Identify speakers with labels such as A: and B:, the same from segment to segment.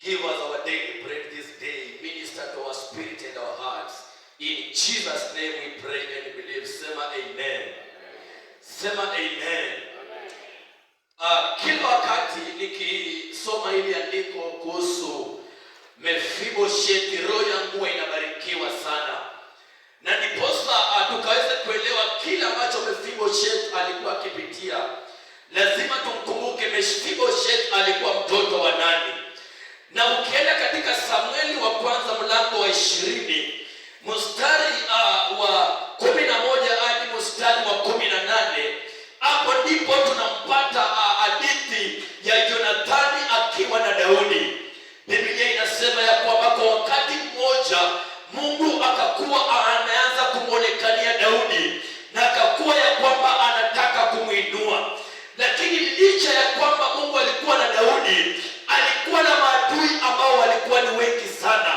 A: Give us our daily bread this day. Minister to our spirit and our hearts. In Jesus' name we pray and believe. Sema amen. Sema amen. Kila wakati nikisoma hili andiko kuhusu Mephibosheth, roho yangu inabarikiwa sana. Na ndiposa tukaweza kuelewa kila ambacho Mephibosheth alikuwa akipitia. Lazima tumkumbuke Mephibosheth alikuwa mtoto wa nani. Na ukienda katika Samueli wa kwanza mlango wa 20 mstari wa 11 hadi mstari wa 18, hapo ndipo tunampata hadithi ya Jonathani akiwa na Daudi. Biblia inasema ya kwamba kwa wakati mmoja Mungu akakuwa anaanza kumuonekania Daudi na akakuwa ya kwamba anataka kumuinua. Lakini licha ya kwamba Mungu alikuwa na Daudi, alikuwa na maadui ambao walikuwa ni wengi sana,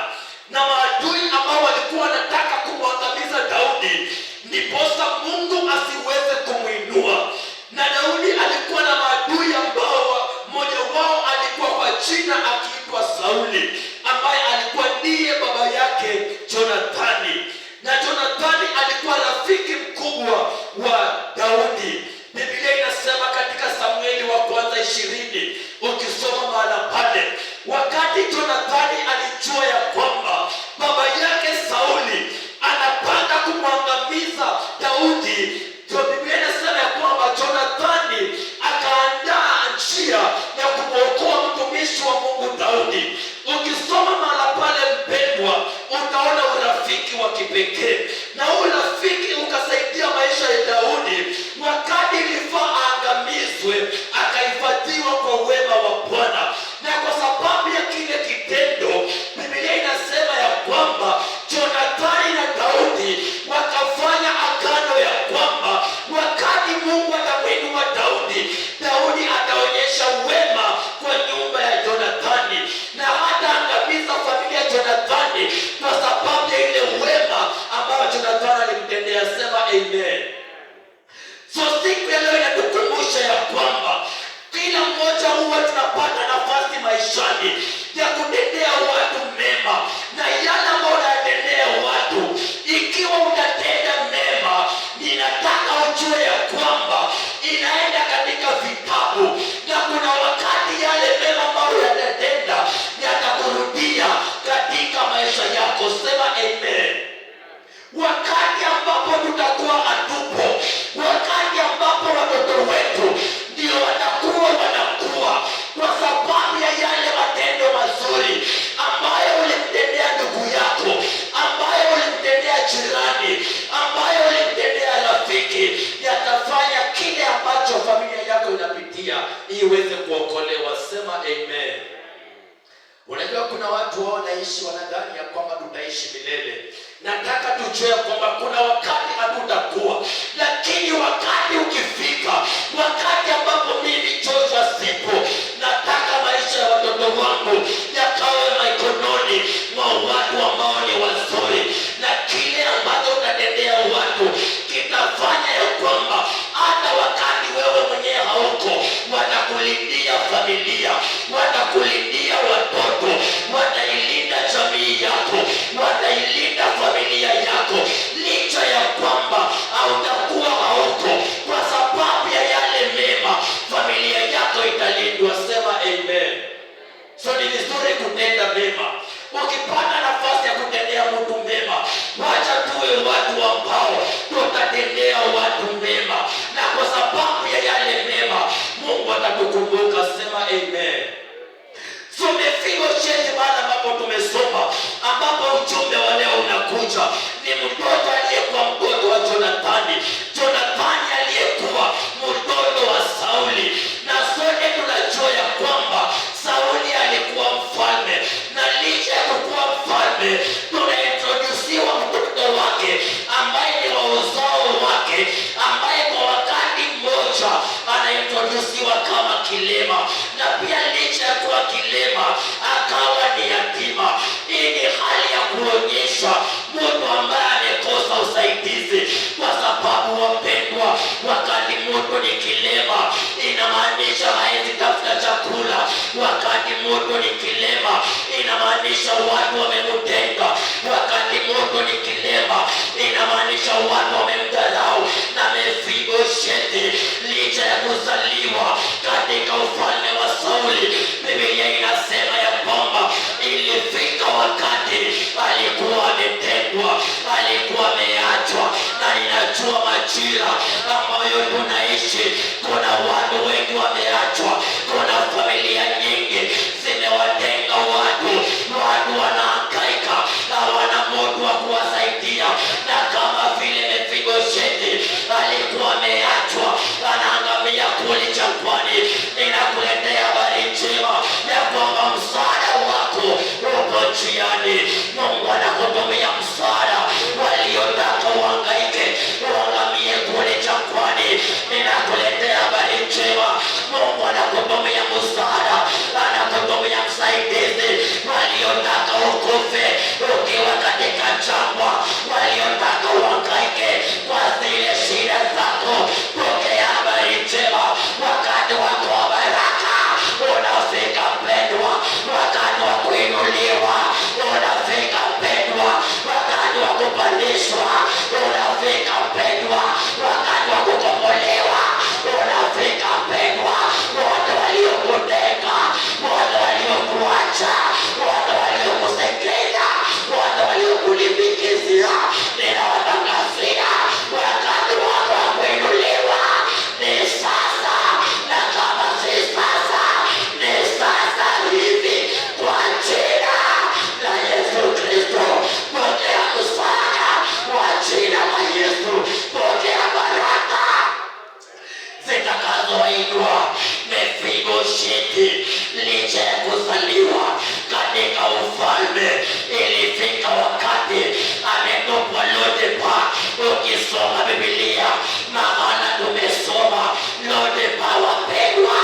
A: na maadui ambao walikuwa wanataka kumwangamiza Daudi ndiposa Mungu asiweze kumuinua. Na Daudi alikuwa na maadui ambao mmoja wao alikuwa kwa jina akiitwa Sauli, ambaye alikuwa ndiye baba yake Jonathani. Na Jonathani alikuwa rafiki mkubwa wa Daudi. Biblia inasema katika Samueli wa kwanza 20, ukisoma mahala pale, wakati Jonathani alijua ya kwamba baba yake Sauli anapanga kumwangamiza Daudi, Biblia inasema ya kwamba Jonathani akaandaa njia ya kumwokoa mtumishi wa Mungu Daudi. Ukisoma mahala pale mpendwa, utaona urafiki wa kipekee, na urafiki ukasaidia maisha ya Daudi. Wakati ilifaa aangamizwe, akahifadhiwa kwa wema wa Bwana. Na kwa sababu ya kile kitendo, Biblia inasema ya kwamba Jonathani na Daudi wakafanya agano ya kwamba wakati Mungu atamuinua Daudi, Daudi ataonyesha wema kwa nyumba ya Jonathani, na hataangamiza familia ya Jonathani kwa sababu ya ile wema ambao Jonathani alimtendea. Sema amen. So siku ya leo inatukumbusha ya kwamba kila mmoja huwa tunapata nafasi maishani ya kutendea watu mema, na yale ambayo unatendea watu, ikiwa utatenda mema, ninataka ujue ya kwamba inaenda katika vitabu, na kuna wakati yale mema ambayo utatenda yatakurudia katika maisha yako. Sema amen. Wakati ambapo tutakuwa hatupo, wakati ambapo watoto wetu ndio watakuwa wanakuwa kwa sababu ya yale matendo mazuri ambayo ulimtendea ndugu yako, ambayo ulimtendea jirani, ambayo ulimtendea rafiki, yatafanya kile ambacho familia yako inapitia iweze kuokolewa. Sema amen. Unajua kuna watu wao wanaishi wanadhani ya kwamba tutaishi milele. Nataka tujue kwamba kuna wakati hatutakuwa, lakini wakati ukifika, wakati ambapo mimi Joshua sipo, nataka maisha ya watoto wangu yakawe mikononi mwa watu ambao ni wazuri, na kile ambacho utatendea watu kitafanya ya kwamba hata wakati wewe mwenyewe hauko, watakulindia familia, watakulindia watoto, watailinda jamii yako, watailinda familia yako, licha ya kwamba hautakuwa hauko. Kwa sababu ya yale mema, familia yako italindwa. Sema amen. So ni vizuri kutenda mema. Ukipata nafasi ya kutendea mtu mema, wacha tuwe watu ambao tutatendea watu mema, na kwa sababu ya yale mema Mungu atatukumbuka. Sema amen. So Mephibosheth, baada ambapo tumesoma, ambapo ujumbe wa leo unakuja, ni mtoto aliyekuwa mtoto wa Jonathani. Jonathani aliyekuwa mtoto wa Sauli, na sote tunajua ya kwamba Sauli alikuwa mfalme, na licha ya kuwa mfalme, tunaintrodusiwa mtoto wake ambaye ni wa uzao wake, ambaye kwa wakati mmoja anaintrodusiwa kama kilema, na pia licha ya kuwa kilema akawa ni yatima. Hii ni hali ya kuonyesha mtu ambaye amekosa usaidizi, kwa sababu wapendwa, wakati mtu ni kilema inamaanisha hawezi tafuta chakula. Wakati mtu ni kilema inamaanisha watu wamemtenga. Wakati Mungu ni kilema, inamaanisha watu wamemdharau. Na Mefiboshethi licha ya kuzaliwa katika ufalme wa Sauli, Biblia inasema ya kwamba ilifika wakati alikuwa ametengwa, alikuwa ameachwa. Na ninajua majira ambayo tunaishi, kuna watu wengi wameachwa, kuna familia nyingi zimewatenga watu wanahangaika, hawana mtu wa kuwasaidia. Na kama vile Mefiboshethi alikuwa ameachwa, anaangamia kule jangwani, ninakuletea habari njema ya kwamba msaada wako uko njiani. Mungu anakutumia msaada. Waliotaka uhangaike, uangamie kule jangwani, ninakuletea habari njema. Mungu anakutumia msaada, anakutumia msaidizi. Waliotaka ukufe ukiwa katika jangwa, waliotaka uhangaike kwa zile shida zako, pokea habari njema. Wakati wako wa baraka unafika mpendwa, wakati wa kuinuliwa unafika mpendwa, wakati wa kupandishwa unafika mpendwa, wakati wa kukombolewa unafika mpendwa. Wote waliokutenga, wote waliokuacha, wote waliokusekenya, wote waliokulimbikizia, ninawatangazia wakati wako wa kuinuliwa ni sasa. Na kama si sasa, ni sasa hivi, kwa jina la Yesu Kristo. Pokea msaada kwa jina la Yesu. Pokea baraka zitakazoinua Mefiboshethi licha ya kuzaliwa katika ufalme. Ilifika wakati ametupwa Lo-debar. Ukisoma Biblia, maana tumesoma Lo-debar wapendwa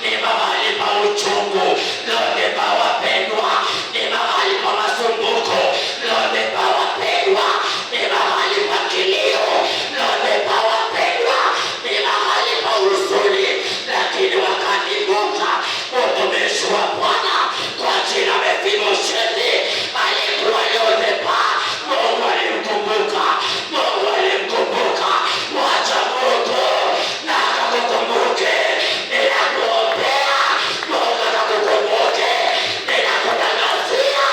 A: ni mahali pa uchungu. Lo-debar wapendwa ni mahali pa masumbuko. Lo-debar wapendwa ni mahali pa kilio. Lo-debar wapendwa ni mahali pa huzuni. Lakini wakati Musa mtumishi wa Bwana kwa jina Mefiboshethi alikuwa Lo-debar, Mungu alimkumbuka. Mungu alimkumbuka. Wacha Mungu na akakukumbuke. Ninakuombea Mungu akakukumbuke. Ninakutangazia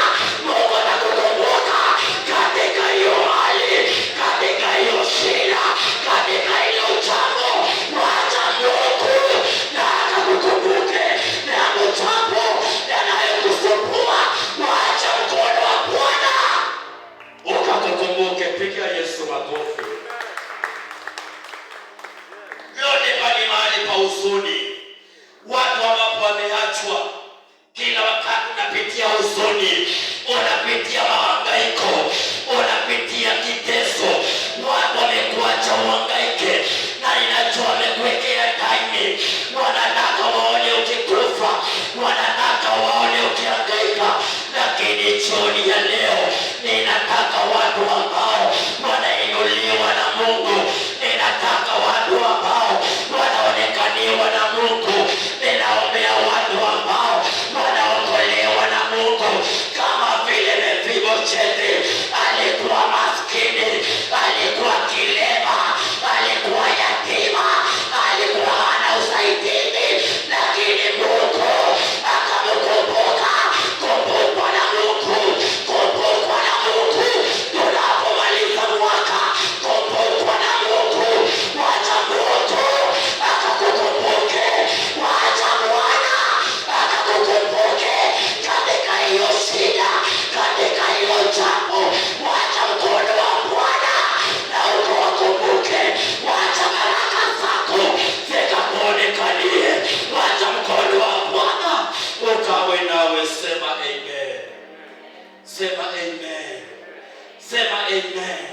A: Mungu atakukumbuka katika hiyo hali, katika hiyo shida, katika hilo jambo. Wacha Mungu na akakukumbuke. Na jambo yanayokusumbua, wacha mkono wa Bwana ukakukumbuke. Piga Yesu makofi. Lo-debar ni mahali pa huzuni. Watu ambapo wameachwa, kila wakati unapitia huzuni, unapitia mahangaiko, unapitia kiteso. Watu wamekuacha uhangaike, na ninajua wamekuwekea time. Wanataka waone ukikufa, wanataka waone ukihangaika. Lakini jioni ya leo ninataka watu ambao wanainuliwa na Mungu, ninataka watu ambao wanaonekaniwa na Mungu, ninaombea watu ambao wanaokolewa na Mungu. Kama vile Mefiboshethi alikuwa maskini, alikuwa kilema, alikuwa yatima, alikuwa hana usaidizi, lakini Mungu akamkumbuka. Kumbukwa na Mungu, kumbukwa na Mungu. Tunapomaliza mwaka, kumbukwa na Mungu. Wacha Mungu akakukumbuke. Wacha Bwana akakukumbuke katika hiyo shida, katika hiyo jambo. Wacha mkono wa Bwana na ukawakumbuke. Wacha baraka zako zikakuonekanie. Wacha mkono wa Bwana ukawe nawe. Sema amen. Sema amen. Sema amen.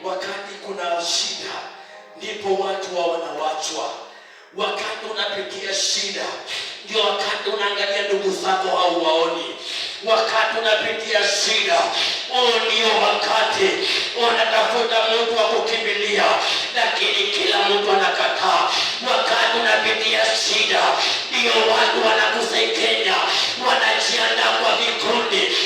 A: Wakati kuna shida, ndipo watu wanawachwa. Wakati unapitia shida, ndio wakati unaangalia ndugu zako hauwaoni. Wakati unapitia shida, ndio wakati unatafuta mtu wa kukimbilia, lakini kila mtu anakataa. Wakati unapitia shida, ndio watu wanakusekenya, wanajiandaa kwa vikundi,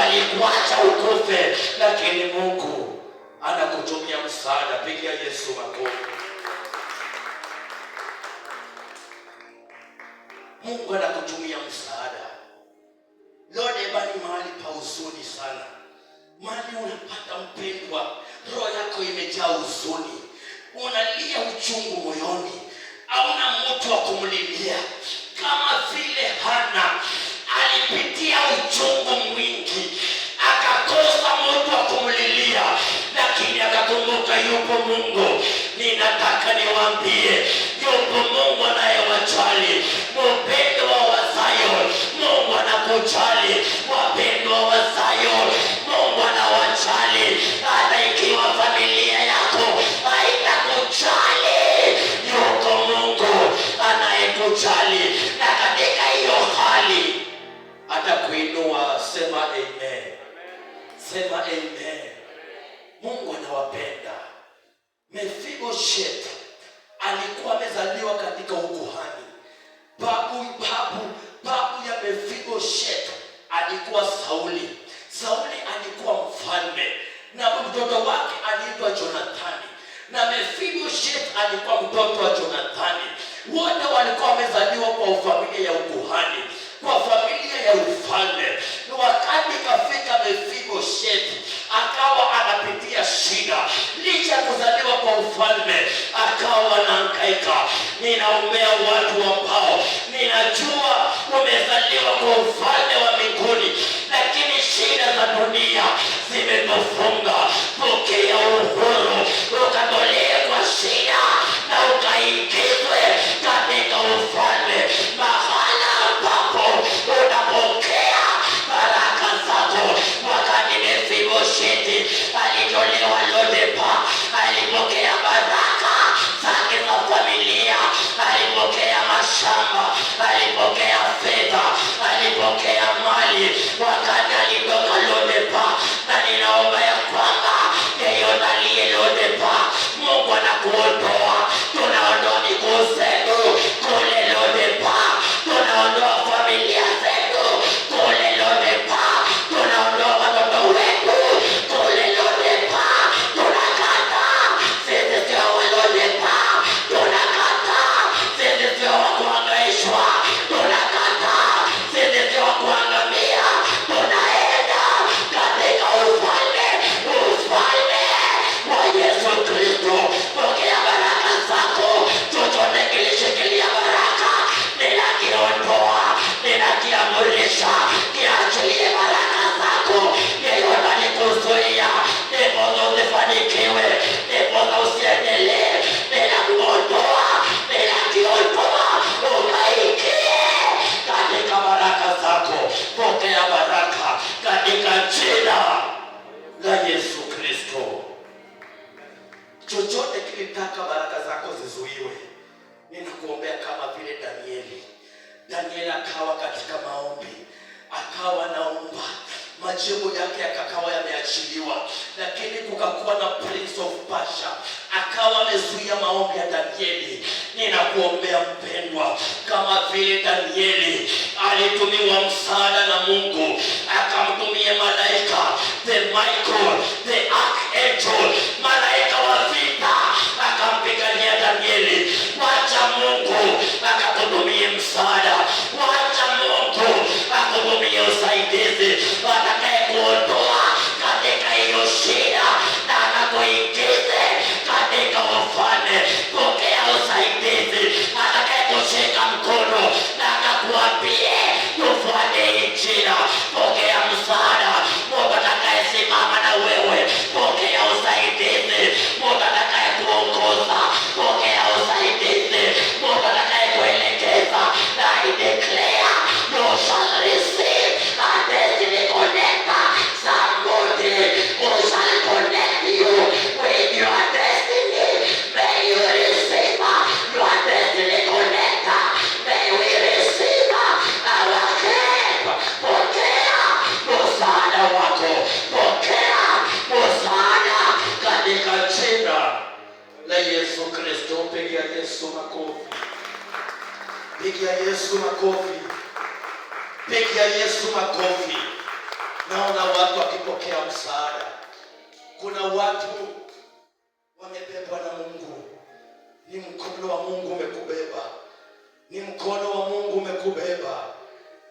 A: walikuacha ukufe, lakini Mungu anakutumia msaada. Pigia Yesu makofi. Mungu anakutumia msaada. Lodeba ni mahali pa huzuni sana. Mahali unapata mpendwa, roho yako imejaa huzuni, unalia uchungu moyoni, hauna mtu wa kumlilia. Kama vile Hana alipitia uchungu mwingi, akakosa mtu wa kumlilia, lakini akakumbuka yupo Mungu. Ninataka niwaambie, yupo Mungu anayewajali. Mpendwa wa Zion, Mungu anakujali. Wapendwa wa Zion, Mungu anawajali. Hata ikiwa familia yako haitakujali, yuko Mungu anayekujali, na katika hiyo hali atakuinua. Sema amen. Sema amen. Mungu anawapenda. Mefiboshethi alikuwa amezaliwa katika ukuhani. Babu ya Mefiboshethi alikuwa Sauli. Sauli alikuwa mfalme na mtoto wake aliitwa Jonathani, na Mefiboshethi alikuwa mtoto wa Jonathani. Wote walikuwa wamezaliwa kwa familia ya ukuhani, kwa familia ya ufalme. Wakati kafika Mefiboshethi akawa anapitia shida. Licha ya kuzaliwa kwa ufalme, akawa anahangaika. Ninaombea watu ambao ninajua umezaliwa kwa ufalme wa mbinguni, lakini shida za dunia zimekufunga. Pokea uhuru, ukatolewe kwa shida na ukaingizwe katika ufalme, mahala ambapo utapokea baraka zako. Wakati Mefiboshethi alitolewa Lodebar, alipokea baraka zake za familia, alipokea mashamba, alipokea fedha, alipokea mali wakati alitoka Lodebar. Na ninaomba ya kwamba yeyote aliye Lodebar, Mungu anakuondoa. Tunaondoa miguu zetu kule Lodebar, tunaondoa familia zetu kule Lodebar, tunaondoa watoto wetu kule Lodebar. Tunakataa sisi sio wa Lodebar, tunakataa sisi sio wa kuhangaishwa, tunakataa sisi sio wa kuangamia. Tunaenda katika ufalme wa Yesu Kristo. Pokea baraka zako. Chochote kilishikilia baraka, ninakiondoa, ninakiamurisha, kiachilie baraka zako. Yeyote alikuzuia ndiposa usifanikiwe, ndiposa usiendelee, ninakuondoa, ninakiondoa, ukaingie katika baraka zako. Pokea baraka katika jina la Yesu Kristo. Chochote kilitaka baraka zako zizuiwe, ninakuombea kama vile Danieli. Danieli akawa katika maombi, akawa naomba, majibu yake yakakawa yameachiliwa, lakini kukakuwa na Prince of Persia akawa amezuia maombi ya Danieli. Ninakuombea mpendwa, kama vile Danieli alitumiwa msaada na Mungu, akamtumia malaika, the Michael, the archangel, malaika wa vita, akampigania Danieli. Wacha Mungu akakutumie msaada, wacha Mungu akutumie usaidizi, atakaye kuondoa katika hiyo shida na akakuingize katika ufalme. Pokea usaidizi, atakaye kushika mkono na akakuambie tufuate hii njia. Pokea msaada, Mungu atakaye simama na wewe. Pokea usaidizi, Mungu atakaye kuongoza. Pokea usaidizi, Mungu atakaye kuelekeza. Na I declare you shall receive a destiny connector. Somebody who shall connect you with your destiny. May you receive your destiny connector. May we receive our help. Pokea msaada wako, pokea msaada katika jina la Yesu Kristo. Pigia Yesu makofi. Pigia Yesu makofi. Pigia Yesu makofi. Naona watu wakipokea msaada. Kuna watu wamebebwa na Mungu. Ni mkono wa Mungu umekubeba. Ni mkono wa Mungu umekubeba.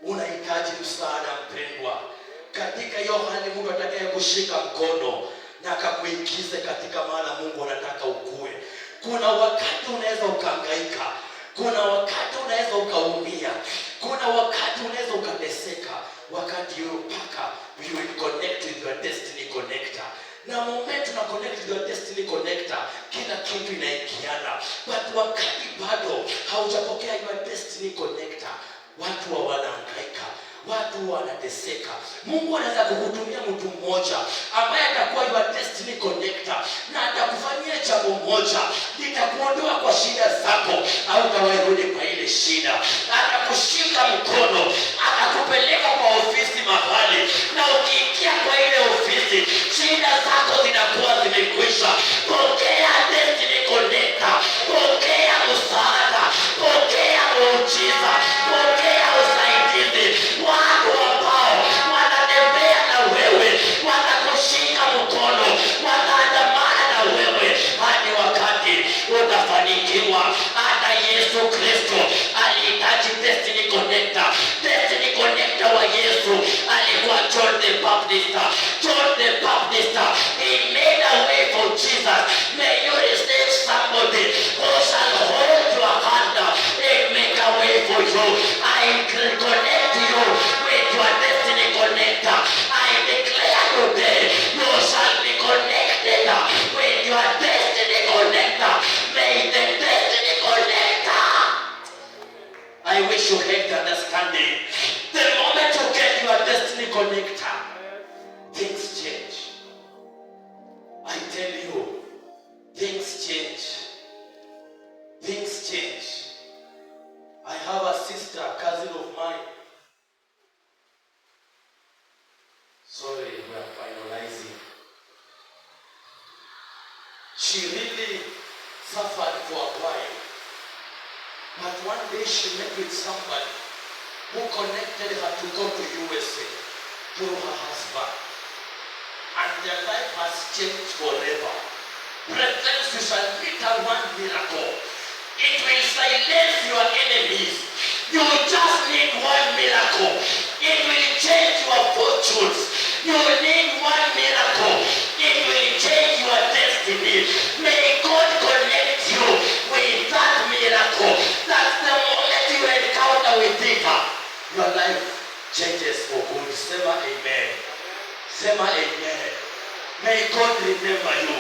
A: Unahitaji msaada mpendwa. Katika hiyo hali Mungu atakaye kushika mkono na akakuingize katika maana Mungu anataka ukue. Kuna wakati unaweza ukahangaika. Kuna wakati unaweza ukaumia. Kuna wakati unaweza ukateseka. Wakati mpaka you will connect with your destiny connector. Na moment una connect with your destiny connector, kila kitu inaingiana. But wakati bado haujapokea your destiny connector, watu wanahangaika, watu wanateseka. Mungu anaweza kukutumia mtu mmoja ambaye atakuwa your destiny connector na atakufanyia jambo moja litakuondoa kwa shida zako au utawahi kwa ile shida. Atakushika mkono, atakupeleka kwa ofisi mahali, na ukiingia kwa ile ofisi shida zako zinakuwa zimekwisha. Pokea destiny connector, pokea msaada, pokea muujiza, pokea usaidizi. Watu ambao wanatembea na wewe, watakushika mkono, wataandamana na wewe hadi wakati utafanikiwa. Hata Yesu Kristo alihitaji destiny connector. Destiny connector wa Yesu alikuwa John the Baptist. John the Baptist, he made a way for Jesus. May you receive somebody who shall hold your hand and make a way for you. I connect you with your destiny connector. I declare today you shall be connected with your destiny connector. May the destiny connector. I wish you had the understanding. The moment you get your destiny connector, things change. I tell you, things change. Things change. I have a sister, cousin of mine. Sorry, we are finalizing. She really suffered for a while. But one day she met with somebody who connected her to go to USA through her husband. And their life has changed forever. Brethren, you shall meet one miracle. It will silence your enemies. You just need one miracle. It will change your fortunes. You need one miracle. It will change your destiny. May God connect you with that miracle. That's the moment you encounter with it, your life changes for good. Sema amen. Sema amen. May God remember you.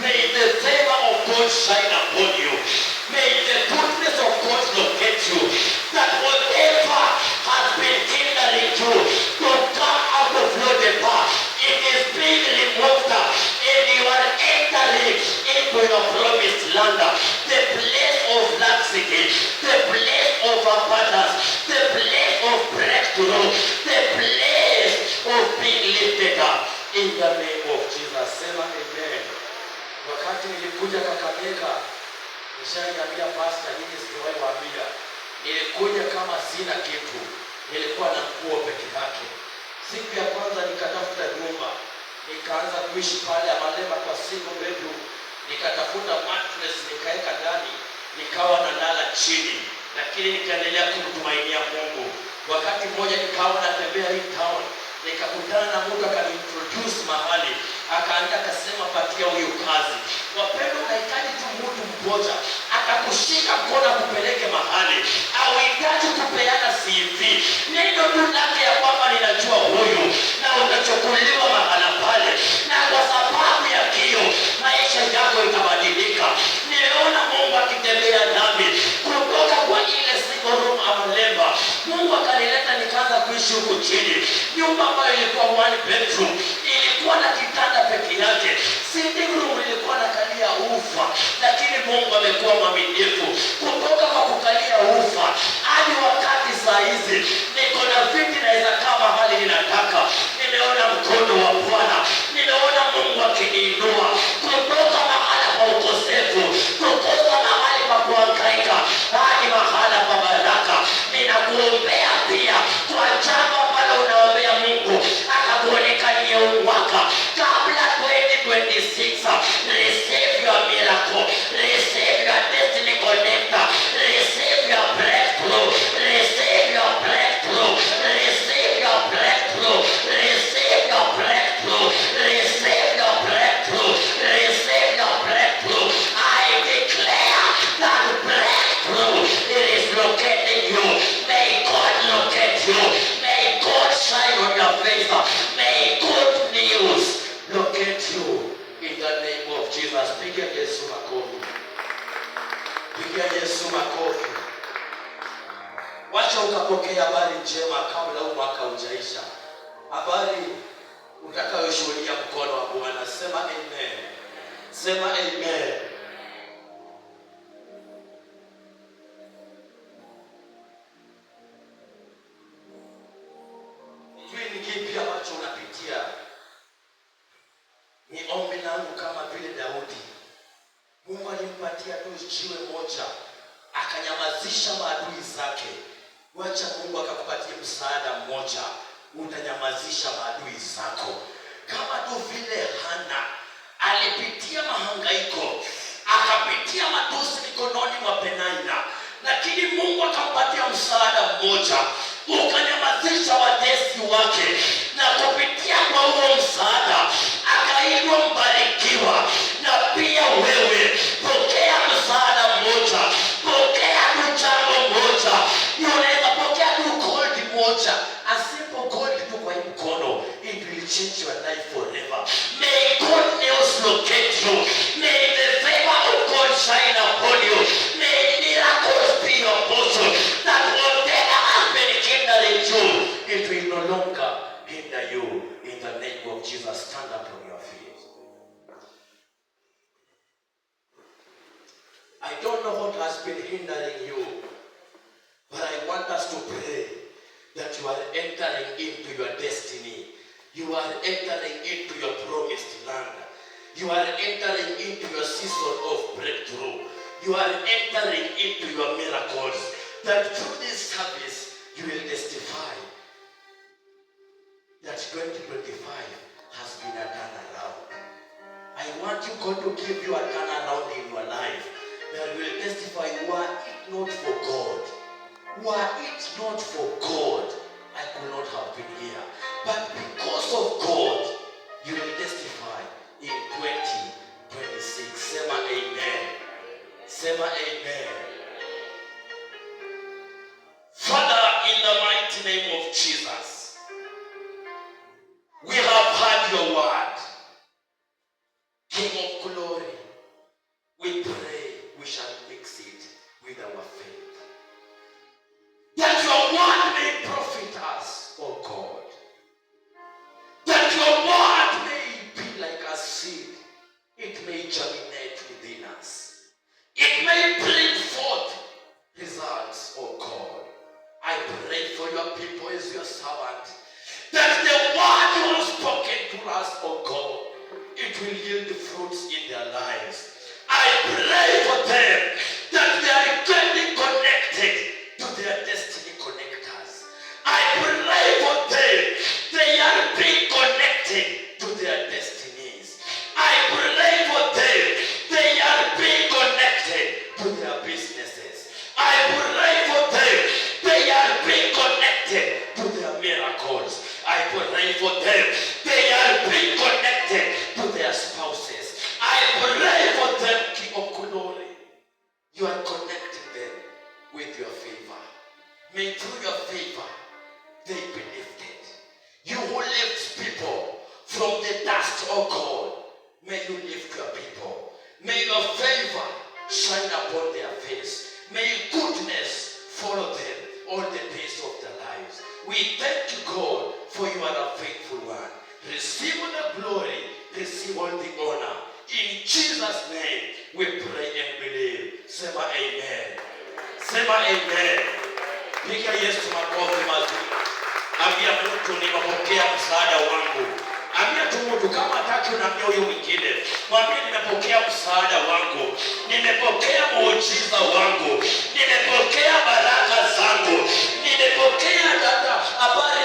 A: May the favor of God shine upon you. May the goodness of God locate you. That whatever has been hindering you to come out of your path, it is being removed, and you are entering into your promised land. The place of laxity, the place of abundance, the place of breakthrough, the place of being lifted up. In the name of Jesus. Sema amen. Wakati nilikuja Kakamega, nishaniambia pastor, nyinyi sikiwahi waambia, nilikuja kama sina kitu. Nilikuwa na nguo peke yake. Siku ya kwanza nikatafuta nyumba. Nikaanza kuishi pale Malema kwa single bedroom. Nikatafuta mattress nikaeka ndani. Nikawa nalala chini. Lakini nikaendelea kumtumainia Mungu. Wakati mmoja nikawa natembea hii town. Nikakutana na mtu akaniintroduce mahali, akaanza akasema patia huyu kazi. Wapendwa, unahitaji tu mtu mmoja akakushika mkono kupeleke mahali. Hauhitaji kupeana CV. Neno tu lake ya kwamba ninajua huyu, na utachukuliwa mahala pale. Na kwa sababu ya hiyo maisha yako itabadilika. Nimeona Mungu akitembea nami kutoka kwa ile single room Malema. Mungu akanileta nikaanza kuishi huko chini. Nyumba ambayo ilikuwa one bedroom, ilikuwa na kitanda peke yake. Sitting room ilikuwa na kalia ufa, lakini Mungu amekuwa mwaminifu. Kutoka kwa kukalia ufa hadi wakati saa hizi niko na viti naweza kaa mahali ninataka. Nimeona mkono wa Bwana. Nimeona Mungu akiniinua kutoka mahala pa ukosefu, kutoka mahali pa kuhangaika hadi mahala pa baraka. Ninakuombea pia kwa jambo ambalo unaombea Mungu akakuonekana Pigia Yesu makofi. Wacha ukapokea habari njema kabla huu mwaka hujaisha. Habari utakayoshuhudia mkono wa Bwana. Sema amen. Sema amen. Ni kipi ambacho unapitia? Ni ombi langu kama vile Daudi. Mungu alimpatia tu jiwe moja, akanyamazisha maadui zake. Wacha Mungu akakupatia msaada mmoja, utanyamazisha maadui zako. Kama tu vile Hana alipitia mahangaiko, akapitia matusi mikononi mwa Penina, lakini Mungu akampatia msaada mmoja, ukanyamazisha watesi wake, na kupitia kwa huo msaada akaitwa mbarikiwa. Na pia wewe pokea msaada mmoja, pokea tu jambo moja. Unaweza pokea tu gold moja, a simple gold tu kwa mkono. It will change your life forever. May good news locate you. May the favor of God shine upon you. May miracles be your portion. That whatever has been hindering you, it will no longer hinder you. In the name of Jesus, stand up on your feet. I don't know what has been hindering you, but I want us to pray that you are entering into your destiny. You are entering into your promised land. You are entering into your season of breakthrough. You are entering into your miracles. That through this service, you will testify that 2025 has been a turnaround. I want you, God, to give you a turnaround in your life. That will testify, were it not for God, were it not for God, I could not have been here. But because of God, you will testify in 2026. Sema amen. Sema amen. Father, in the mighty name of Jesus, we have heard your word. King of glory, we pray we shall mix it with our faith. That your word may profit us, O God. That your word may be like a seed. It may germinate within us. It may bring forth results, O God. I pray for your people as your servant, that the word you have spoken to us, O God, it will yield fruits in their lives. I pray for them that they are getting connected to their destiny connectors. I pray for them they are being connected to their destinies. I pray for them they are being connected to their businesses. I pray for them they are being connected to their miracles. I pray for them they are being connected to their spouses. I pray for them, King of glory, you are connecting them with your favor. May through your favor they be lifted. You who lift people from the dust, O God, may you lift your people. May your favor shine upon their face. May goodness follow them all the days of their lives. We thank you, God, for you are a faithful one. Receive all the glory, receive all the honor. In Jesus' name, we pray and believe. Sema amen. Sema amen. Piga Yesu makofi mazuri. Ambia mtu nimepokea msaada wangu. Ambia tu mtu kama hataki unaambia huyo mwingine. Mwambie nimepokea msaada wangu. Nimepokea muujiza wangu. Nimepokea baraka zangu. Nimepokea habari